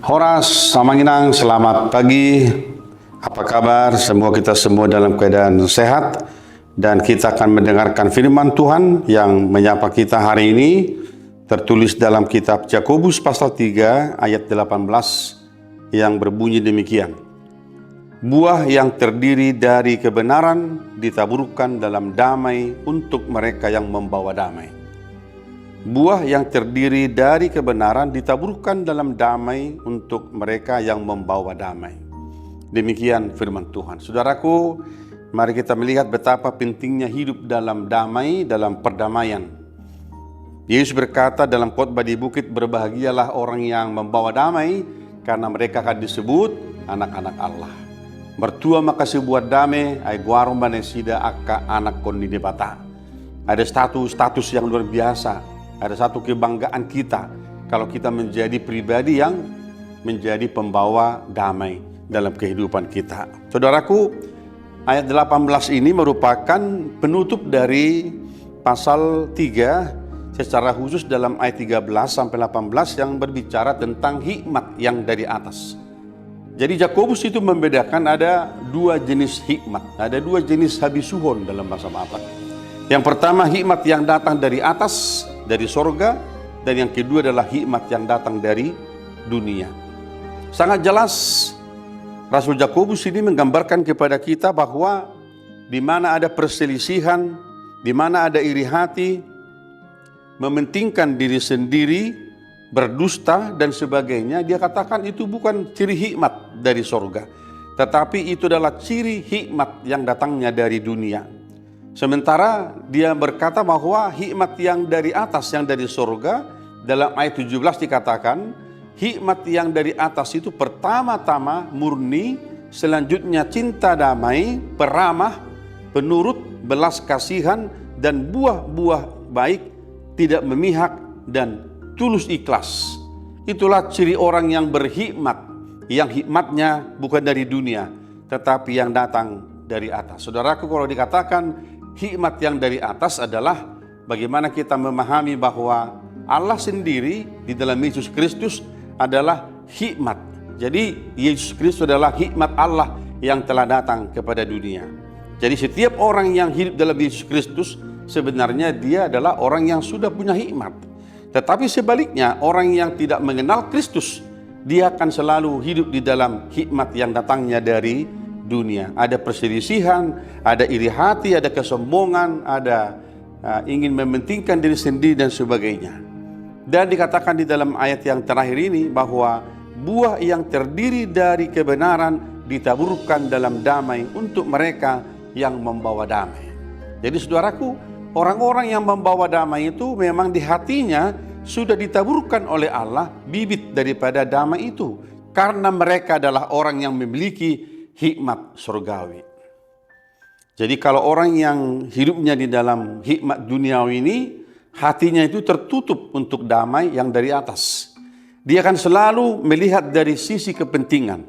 Horas, Samanginang, selamat pagi. Apa kabar? Semoga kita semua dalam keadaan sehat. Dan kita akan mendengarkan firman Tuhan yang menyapa kita hari ini. Tertulis dalam kitab Yakobus pasal 3 ayat 18 yang berbunyi demikian. Buah yang terdiri dari kebenaran ditaburkan dalam damai untuk mereka yang membawa damai. Buah yang terdiri dari kebenaran ditaburkan dalam damai untuk mereka yang membawa damai. Demikian firman Tuhan. Saudaraku, mari kita melihat betapa pentingnya hidup dalam damai, dalam perdamaian. Yesus berkata dalam khotbah di bukit, berbahagialah orang yang membawa damai, karena mereka akan disebut anak-anak Allah. Mertua makasih buat damai, ay guarum banesida akka anak kondi debata. Ada status yang luar biasa. Ada satu kebanggaan kita kalau kita menjadi pribadi yang menjadi pembawa damai dalam kehidupan kita. Saudaraku, ayat 18 ini merupakan penutup dari pasal 3 secara khusus dalam ayat 13 sampai 18 yang berbicara tentang hikmat yang dari atas. Jadi Yakobus itu membedakan ada dua jenis hikmat, ada dua jenis habisuhon dalam bahasa Batak. Yang pertama hikmat yang datang dari atas, dari sorga, dan yang kedua adalah hikmat yang datang dari dunia. Sangat jelas Rasul Yakobus ini menggambarkan kepada kita bahwa di mana ada perselisihan, di mana ada iri hati, mementingkan diri sendiri, berdusta dan sebagainya, dia katakan itu bukan ciri hikmat dari sorga, tetapi itu adalah ciri hikmat yang datangnya dari dunia. Sementara dia berkata bahwa hikmat yang dari atas, yang dari surga, dalam ayat 17 dikatakan, hikmat yang dari atas itu pertama-tama murni, selanjutnya cinta damai, peramah, penurut, belas kasihan, dan buah-buah baik, tidak memihak, dan tulus ikhlas. Itulah ciri orang yang berhikmat, yang hikmatnya bukan dari dunia, tetapi yang datang dari atas. Saudaraku, kalau dikatakan hikmat yang dari atas adalah bagaimana kita memahami bahwa Allah sendiri di dalam Yesus Kristus adalah hikmat. Jadi Yesus Kristus adalah hikmat Allah yang telah datang kepada dunia. Jadi setiap orang yang hidup dalam Yesus Kristus sebenarnya dia adalah orang yang sudah punya hikmat. Tetapi sebaliknya orang yang tidak mengenal Kristus, dia akan selalu hidup di dalam hikmat yang datangnya dari dunia. Ada perselisihan, ada iri hati, ada kesombongan, ada ingin mementingkan diri sendiri dan sebagainya. Dan dikatakan di dalam ayat yang terakhir ini bahwa buah yang terdiri dari kebenaran ditaburkan dalam damai untuk mereka yang membawa damai. Jadi saudaraku, orang-orang yang membawa damai itu memang di hatinya sudah ditaburkan oleh Allah bibit daripada damai itu, karena mereka adalah orang yang memiliki hikmat surgawi. Jadi kalau orang yang hidupnya di dalam hikmat duniawi ini, hatinya itu tertutup untuk damai yang dari atas. Dia akan selalu melihat dari sisi kepentingan.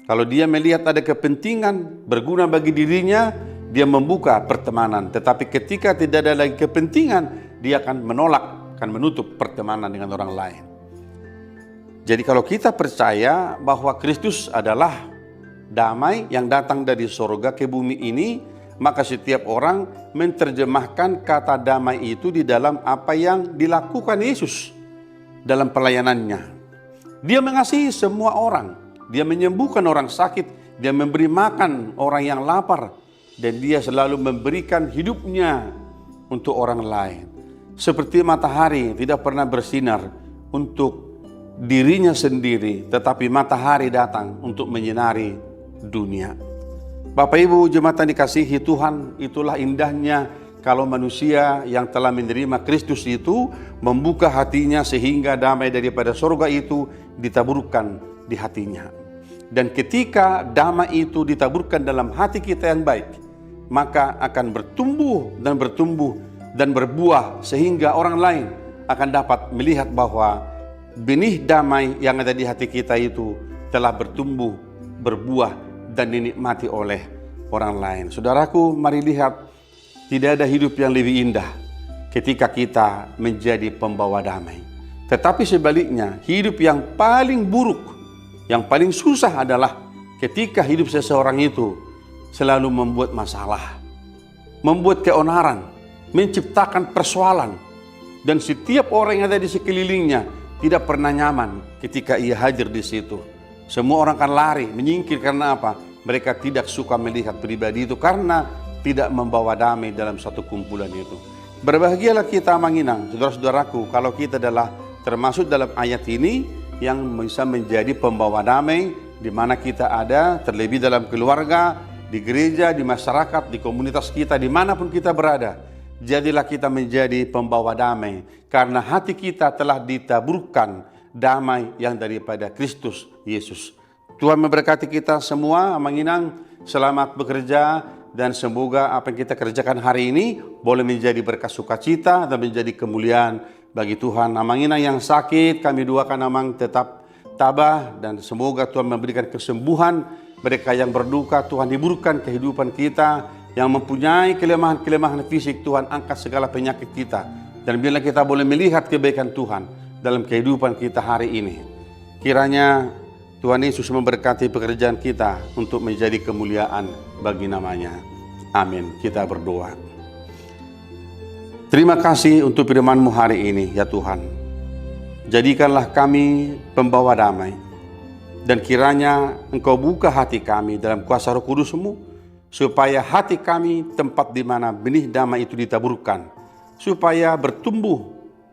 Kalau dia melihat ada kepentingan berguna bagi dirinya, dia membuka pertemanan. Tetapi ketika tidak ada lagi kepentingan, dia akan menolak, akan menutup pertemanan dengan orang lain. Jadi kalau kita percaya bahwa Kristus adalah damai yang datang dari surga ke bumi ini, maka setiap orang menerjemahkan kata damai itu di dalam apa yang dilakukan Yesus dalam pelayanannya. Dia mengasihi semua orang, dia menyembuhkan orang sakit, dia memberi makan orang yang lapar, dan dia selalu memberikan hidupnya untuk orang lain. Seperti matahari tidak pernah bersinar untuk dirinya sendiri, tetapi matahari datang untuk menyinari dunia. Bapak Ibu jemaat yang dikasihi Tuhan, itulah indahnya kalau manusia yang telah menerima Kristus itu membuka hatinya sehingga damai daripada surga itu ditaburkan di hatinya. Dan ketika damai itu ditaburkan dalam hati kita yang baik, maka akan bertumbuh dan berbuah sehingga orang lain akan dapat melihat bahwa benih damai yang ada di hati kita itu telah bertumbuh, berbuah, dan dinikmati oleh orang lain. Saudaraku, mari lihat, tidak ada hidup yang lebih indah ketika kita menjadi pembawa damai. Tetapi sebaliknya, hidup yang paling buruk Yang paling susah adalah ketika hidup seseorang itu selalu membuat masalah, membuat keonaran, menciptakan persoalan. Dan setiap orang yang ada di sekelilingnya tidak pernah nyaman ketika ia hadir di situ. Semua orang akan lari, menyingkir karena apa? Mereka tidak suka melihat pribadi itu karena tidak membawa damai dalam satu kumpulan itu. Berbahagialah kita Manginang, saudara-saudaraku, kalau kita adalah termasuk dalam ayat ini yang bisa menjadi pembawa damai di mana kita ada, terlebih dalam keluarga, di gereja, di masyarakat, di komunitas kita, dimanapun kita berada. Jadilah kita menjadi pembawa damai karena hati kita telah ditaburkan damai yang daripada Kristus Yesus. Tuhan memberkati kita semua, Manginang. Selamat bekerja dan semoga apa yang kita kerjakan hari ini boleh menjadi berkat sukacita dan menjadi kemuliaan bagi Tuhan. Manginang yang sakit, kami doakan Amang tetap tabah dan semoga Tuhan memberikan kesembuhan. Mereka yang berduka, Tuhan hiburkan kehidupan kita. Yang mempunyai kelemahan-kelemahan fisik, Tuhan angkat segala penyakit kita. Dan bila kita boleh melihat kebaikan Tuhan dalam kehidupan kita hari ini. Kiranya Tuhan Yesus memberkati pekerjaan kita untuk menjadi kemuliaan bagi namanya. Amin. Kita berdoa. Terima kasih untuk firman-Mu hari ini, ya Tuhan. Jadikanlah kami pembawa damai. Dan kiranya Engkau buka hati kami dalam kuasa Roh Kudus-Mu, supaya hati kami tempat di mana benih damai itu ditaburkan, supaya bertumbuh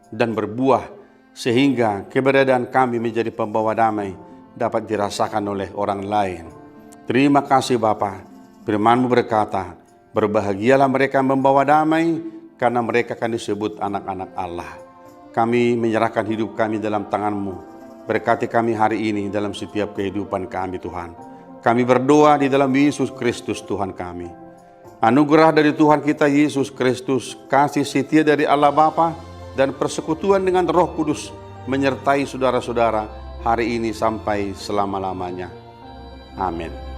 dan berbuah, sehingga keberadaan kami menjadi pembawa damai dapat dirasakan oleh orang lain. Terima kasih Bapa. Firman-Mu berkata, berbahagialah mereka membawa damai, karena mereka akan disebut anak-anak Allah. Kami menyerahkan hidup kami dalam tangan-Mu. Berkati kami hari ini dalam setiap kehidupan kami Tuhan. Kami berdoa di dalam Yesus Kristus Tuhan kami. Anugerah dari Tuhan kita Yesus Kristus, kasih setia dari Allah Bapa, dan persekutuan dengan Roh Kudus menyertai saudara-saudara hari ini sampai selama-lamanya. Amin.